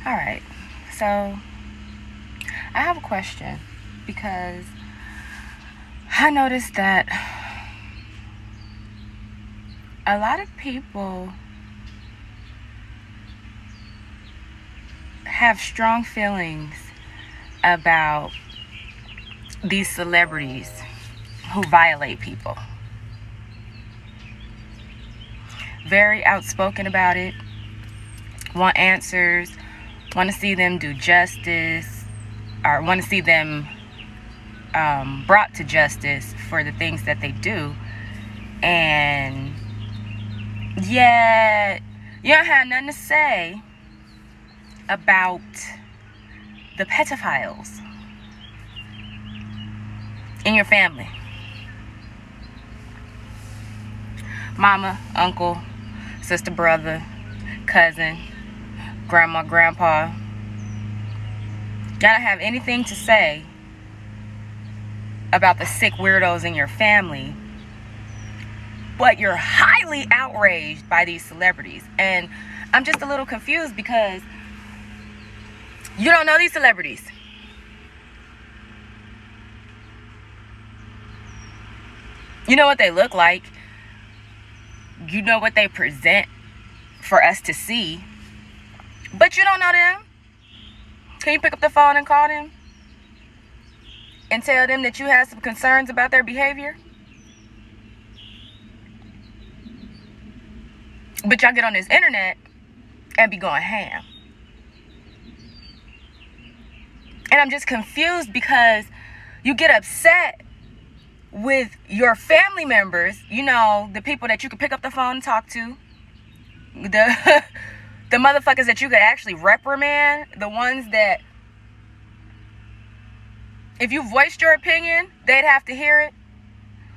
All right. So, I have a question because I noticed that a lot of people have strong feelings about these celebrities who violate people. Very outspoken about it, want answers, want to see them do justice, or want to see them brought to justice for the things that they do. And yet, you don't have nothing to say about the pedophiles in your family. Mama, uncle, sister, brother, cousin, grandma, grandpa. You don't have anything to say about the sick weirdos in your family, but you're highly outraged by these celebrities. And I'm just a little confused because you don't know these celebrities. You know what they look like. You know what they present for us to see. But you don't know them. Can you pick up the phone and call them? And tell them that you have some concerns about their behavior? But y'all get on this internet and be going ham. And I'm just confused because you get upset with your family members, you know, the people that you could pick up the phone and talk to, the motherfuckers that you could actually reprimand, the ones that if you voiced your opinion, they'd have to hear it.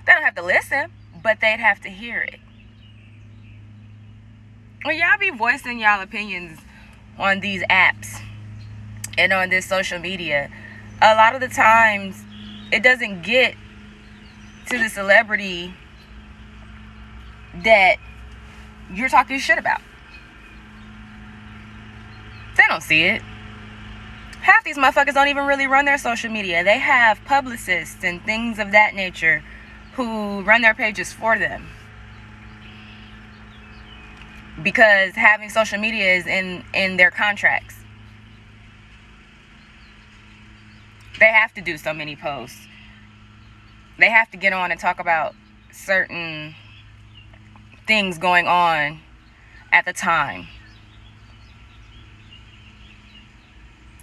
They don't have to listen, but they'd have to hear it. When y'all be voicing y'all opinions on these apps and on this social media, a lot of the times it doesn't get to the celebrity that you're talking shit about. They don't see it. Half these motherfuckers don't even really run their social media. They have publicists and things of that nature who run their pages for them. Because having social media is in their contracts. They have to do so many posts. They have to get on and talk about certain things going on at the time.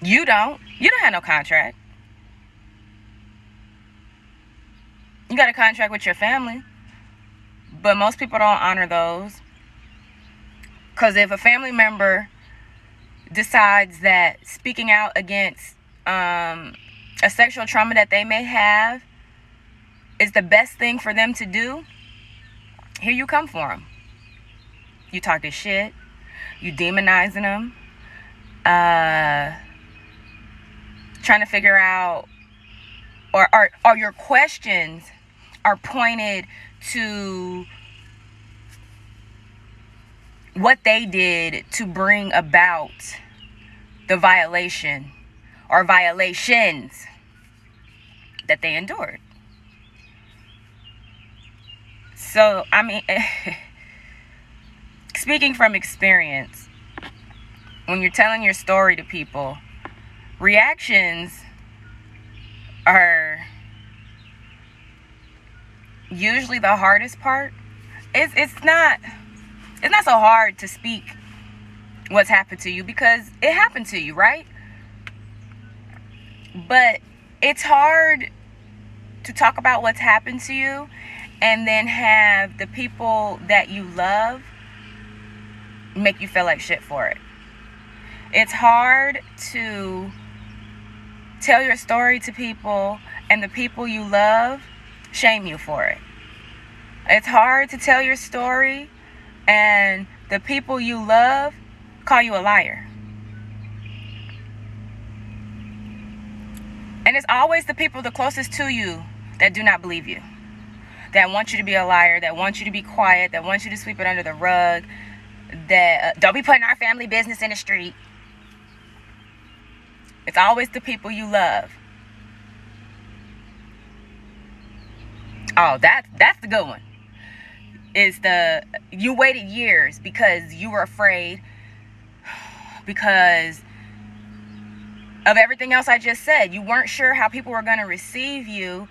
You don't have no contract. You got a contract with your family, but most people don't honor those. Because if a family member decides that speaking out against a sexual trauma that they may have is the best thing for them to do, here you come for them. You talk this shit. You demonizing them. Trying to figure out, or your questions are pointed to what they did to bring about the violation or violations that they endured. So, I mean, speaking from experience, when you're telling your story to people, reactions are usually the hardest part. It's not so hard to speak what's happened to you because it happened to you, right? But it's hard to talk about what's happened to you and then have the people that you love make you feel like shit for it. It's hard to tell your story to people and the people you love shame you for it. It's hard to tell your story and the people you love call you a liar. And it's always the people the closest to you that do not believe you, that want you to be a liar, that want you to be quiet, that want you to sweep it under the rug, that don't be putting our family business in the street. It's always the people you love. Oh, that's the good one. Is the you waited years because you were afraid, because of everything else I just said. You weren't sure how people were going to receive you,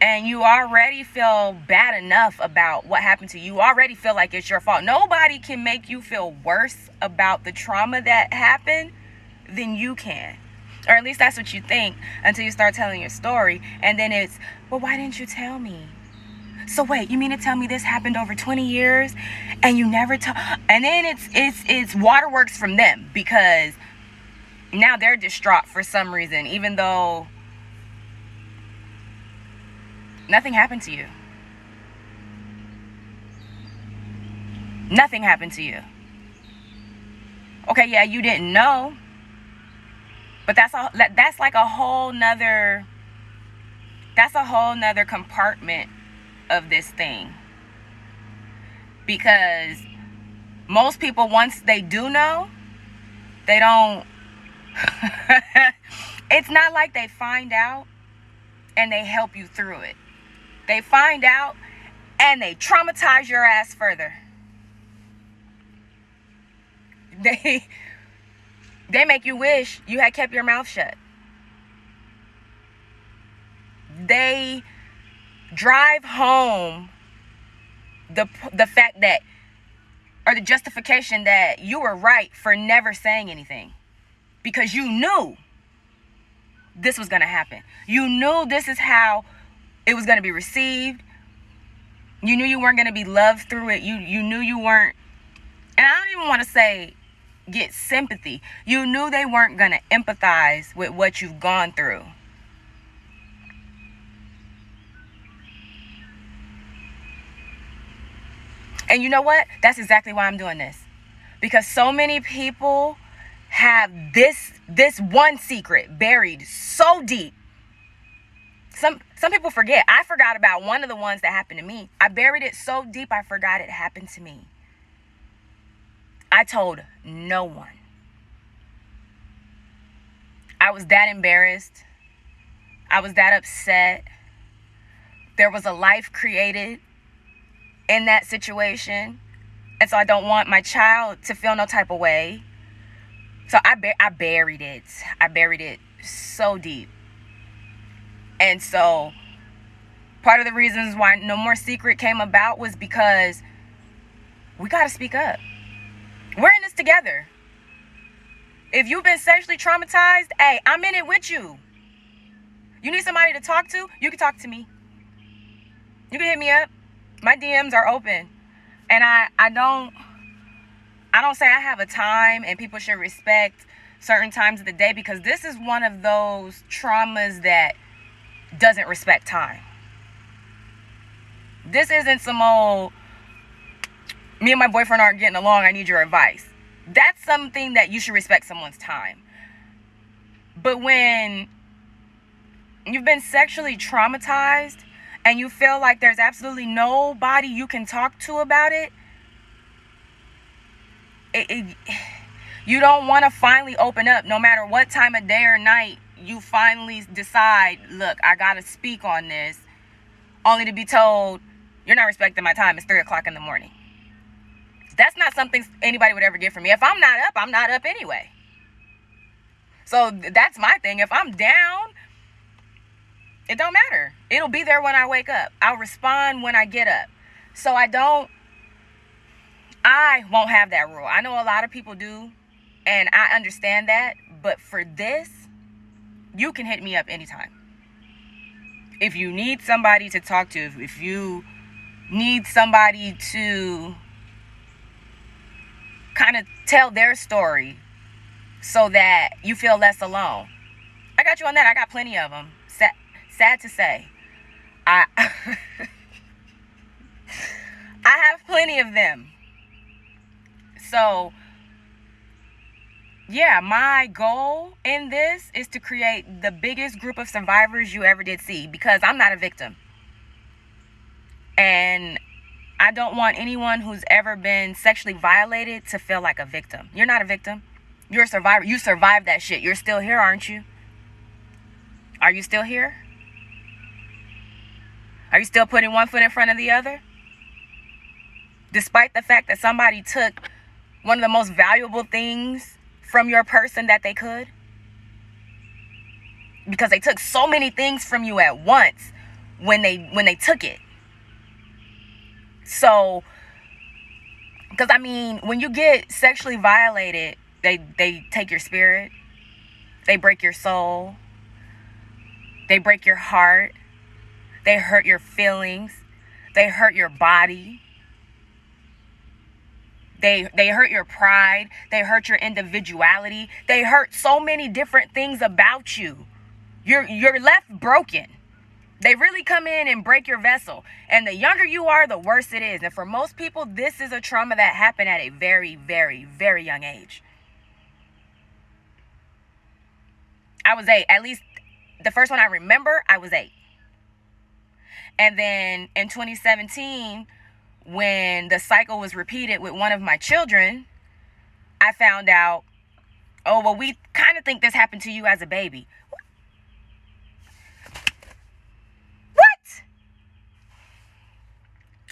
and you already feel bad enough about what happened to you. You already feel like it's your fault. Nobody can make you feel worse about the trauma that happened than you can. Or at least that's what you think until you start telling your story. And then it's, well, why didn't you tell me? So wait, you mean to tell me this happened over 20 years and you never told? And then it's waterworks from them, because now they're distraught for some reason, even though nothing happened to you. Nothing happened to you. Okay, yeah, you didn't know. But that's like a whole nother compartment of this thing. Because most people, once they do know, they don't it's not like they find out and they help you through it. They find out and they traumatize your ass further. They make you wish you had kept your mouth shut. They drive home the fact that, or the justification that you were right for never saying anything, because you knew this was going to happen. You knew this is how it was going to be received. You knew you weren't going to be loved through it. You knew you weren't, and I don't even want to say get sympathy. You knew they weren't going to empathize with what you've gone through. And you know what? That's exactly why I'm doing this. Because so many people have this one secret buried so deep. Some people forget. I forgot about one of the ones that happened to me. I buried it so deep I forgot it happened to me. I told no one. I was that embarrassed. I was that upset. There was a life created in that situation. And so I don't want my child to feel no type of way. So I buried it. I buried it so deep. And so part of the reasons why No More Secret came about was because we got to speak up. We're in this together. If you've been sexually traumatized, hey, I'm in it with you. You need somebody to talk to? You can talk to me. You can hit me up. My DMs are open. And I don't say I have a time and people should respect certain times of the day, because this is one of those traumas that doesn't respect time. This isn't some old, me and my boyfriend aren't getting along, I need your advice. That's something that you should respect someone's time. But when you've been sexually traumatized and you feel like there's absolutely nobody you can talk to about it, you don't want to finally open up. No matter what time of day or night you finally decide, look, I got to speak on this, only to be told, you're not respecting my time. It's 3 o'clock in the morning. That's not something anybody would ever get from me. If I'm not up, I'm not up anyway. So that's my thing. If I'm down, it don't matter. It'll be there when I wake up. I'll respond when I get up. So I won't have that rule. I know a lot of people do, and I understand that. But for this, you can hit me up anytime. If you need somebody to talk to, if you need somebody to kind of tell their story so that you feel less alone, I got you on that. I got plenty of them. Sad to say, I have plenty of them. So yeah, my goal in this is to create the biggest group of survivors you ever did see, because I'm not a victim. And I don't want anyone who's ever been sexually violated to feel like a victim. You're not a victim. You're a survivor. You survived that shit. You're still here, aren't you? Are you still here? Are you still putting one foot in front of the other? Despite the fact that somebody took one of the most valuable things from your person that they could? Because they took so many things from you at once when they took it. So, because I mean, when you get sexually violated, they take your spirit, they break your soul, they break your heart, they hurt your feelings, they hurt your body, they hurt your pride, they hurt your individuality, they hurt so many different things about you. You're left broken. They really come in and break your vessel. And the younger you are, the worse it is. And for most people, this is a trauma that happened at a very, very, very young age. I was 8. At least the first one I remember, I was 8. And then in 2017, when the cycle was repeated with one of my children, I found out, oh, well, we kind of think this happened to you as a baby.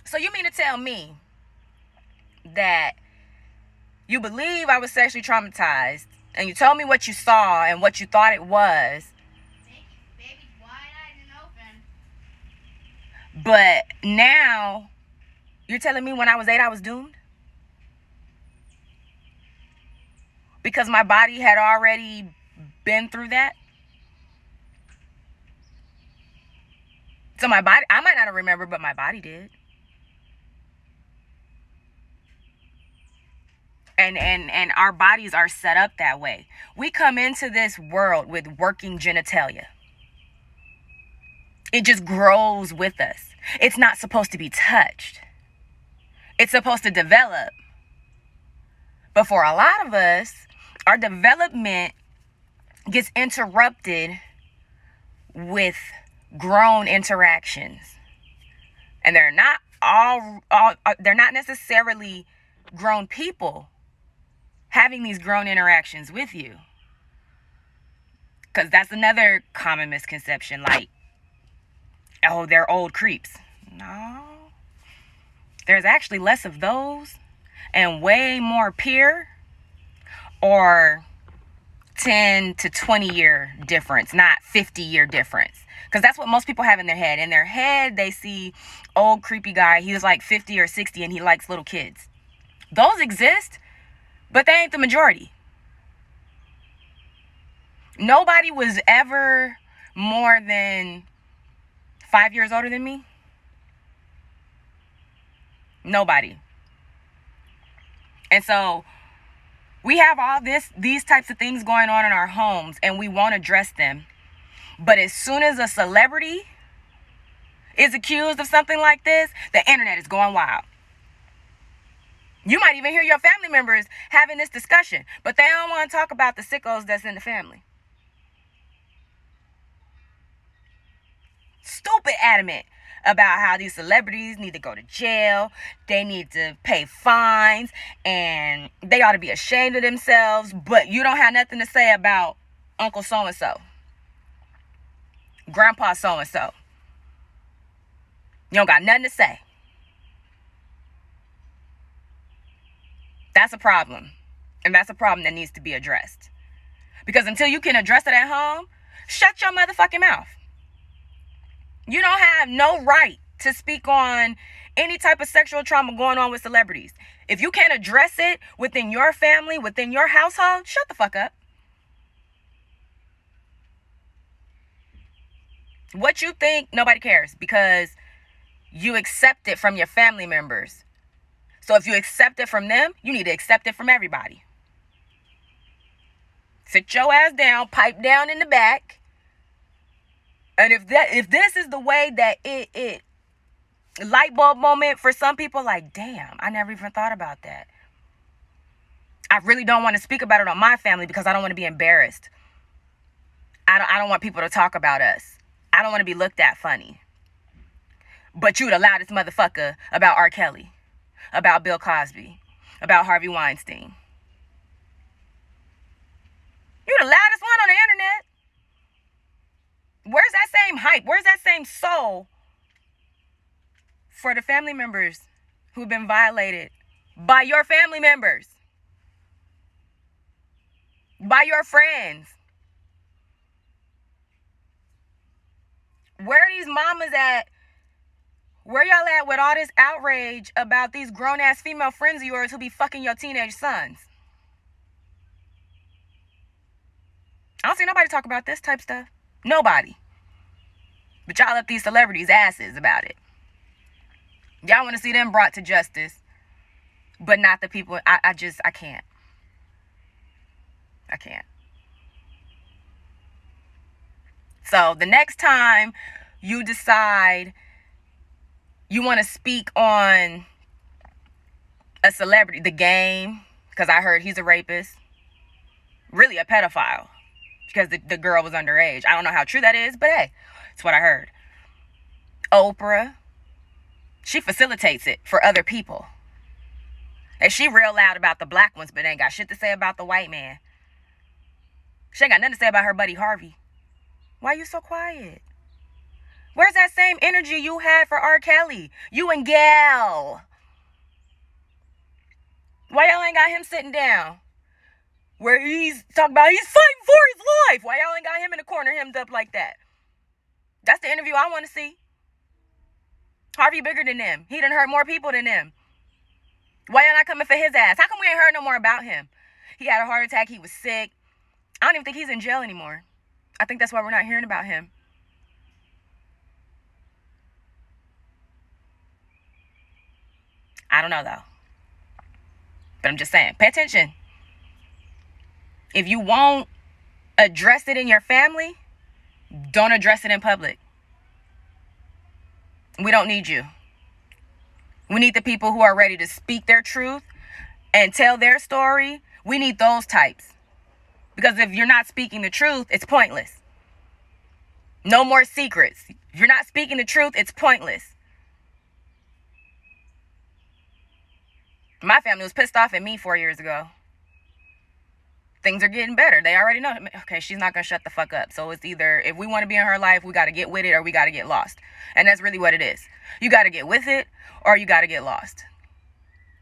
So you mean to tell me that you believe I was sexually traumatized and you told me what you saw and what you thought it was, baby's wide-eyed and open, but now you're telling me when I was 8 I was doomed? Because my body had already been through that? So my body, I might not have remembered, but my body did. And our bodies are set up that way. We come into this world with working genitalia. It just grows with us. It's not supposed to be touched. It's supposed to develop. But for a lot of us, our development gets interrupted with grown interactions. And they're not they're not necessarily grown people having these grown interactions with you. Because that's another common misconception. Like, oh, they're old creeps. No. There's actually less of those and way more peer or 10 to 20 year difference, not 50-year difference. Because that's what most people have in their head. In their head, they see old creepy guy. He was like 50 or 60 and he likes little kids. Those exist, but they ain't the majority. Nobody was ever more than 5 years older than me. Nobody. And so we have all these types of things going on in our homes and we won't address them. But as soon as a celebrity is accused of something like this, the internet is going wild. You might even hear your family members having this discussion, but they don't want to talk about the sickos that's in the family. Stupid adamant about how these celebrities need to go to jail, they need to pay fines, and they ought to be ashamed of themselves, but you don't have nothing to say about Uncle so-and-so, Grandpa so-and-so. You don't got nothing to say. That's a problem. And that's a problem that needs to be addressed. Because until you can address it at home, shut your motherfucking mouth. You don't have no right to speak on any type of sexual trauma going on with celebrities. If you can't address it within your family, within your household, shut the fuck up. What you think, nobody cares because you accept it from your family members. So if you accept it from them, you need to accept it from everybody. Sit your ass down, pipe down in the back. And if this is the way that it light bulb moment for some people, like, damn, I never even thought about that. I really don't want to speak about it on my family because I don't want to be embarrassed. I don't want people to talk about us. I don't want to be looked at funny. But you'd allow this motherfucker about R. Kelly, about Bill Cosby, about Harvey Weinstein. hype? Where's that same soul for the family members who've been violated by your family members, by your friends? Where are these mamas at? Where y'all at with all this outrage about these grown-ass female friends of yours who be fucking your teenage sons? I don't see nobody talk about this type stuff. Nobody. But y'all up these celebrities' asses about it. Y'all want to see them brought to justice, but not the people. I can't. I can't. So the next time you decide you want to speak on a celebrity, The Game, because I heard he's a rapist, really a pedophile, because the girl was underage. I don't know how true that is, but hey, it's what I heard. Oprah, she facilitates it for other people. And she real loud about the black ones, but ain't got shit to say about the white man. She ain't got nothing to say about her buddy Harvey. Why you so quiet? Where's that same energy you had for R. Kelly? You and Gail. Why y'all ain't got him sitting down? Where he's talking about he's fighting for his life. Why y'all ain't got him in the corner hemmed up like that? That's the interview I want to see. Harvey bigger than them. He done hurt more people than them. Why y'all not coming for his ass? How come we ain't heard no more about him? He had a heart attack. He was sick. I don't even think he's in jail anymore. I think that's why we're not hearing about him. I don't know, though. But I'm just saying, pay attention. If you won't address it in your family, don't address it in public. We don't need you. We need the people who are ready to speak their truth and tell their story. We need those types. Because if you're not speaking the truth, it's pointless. No more secrets. If you're not speaking the truth, it's pointless. My family was pissed off at me 4 years ago. Things are getting better. They already know. Okay, she's not going to shut the fuck up. So it's either, if we want to be in her life, we got to get with it or we got to get lost. And that's really what it is. You got to get with it or you got to get lost.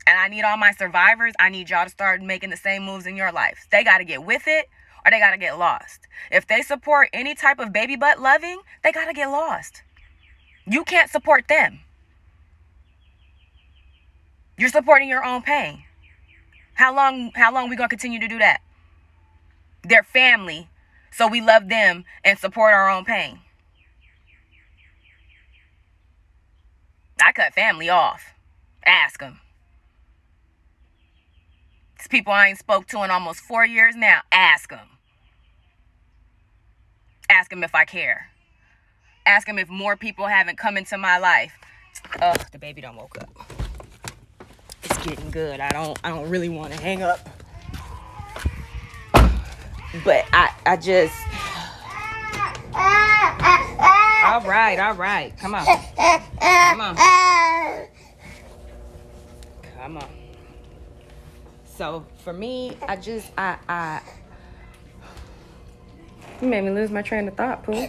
And I need all my survivors. I need y'all to start making the same moves in your life. They got to get with it or they got to get lost. If they support any type of baby butt loving, they got to get lost. You can't support them. You're supporting your own pain. How long we going to continue to do that? They're family, so we love them and support our own pain. I cut family off. Ask them. It's people I ain't spoke to in almost 4 years now. Ask them. Ask them if I care. Ask them if more people haven't come into my life. Ugh, the baby done woke up. It's getting good. I don't really want to hang up. But I just... All right. Come on. Come on. So, for me, you made me lose my train of thought, Pooh.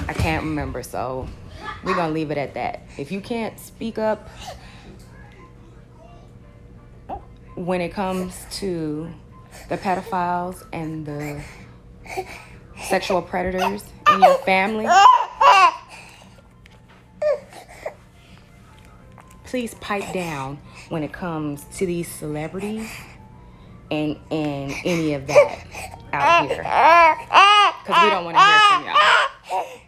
I can't remember, so we're going to leave it at that. If you can't speak up when it comes to the pedophiles and the sexual predators in your family, please pipe down when it comes to these celebrities and any of that out here. Because we don't want to hear from y'all.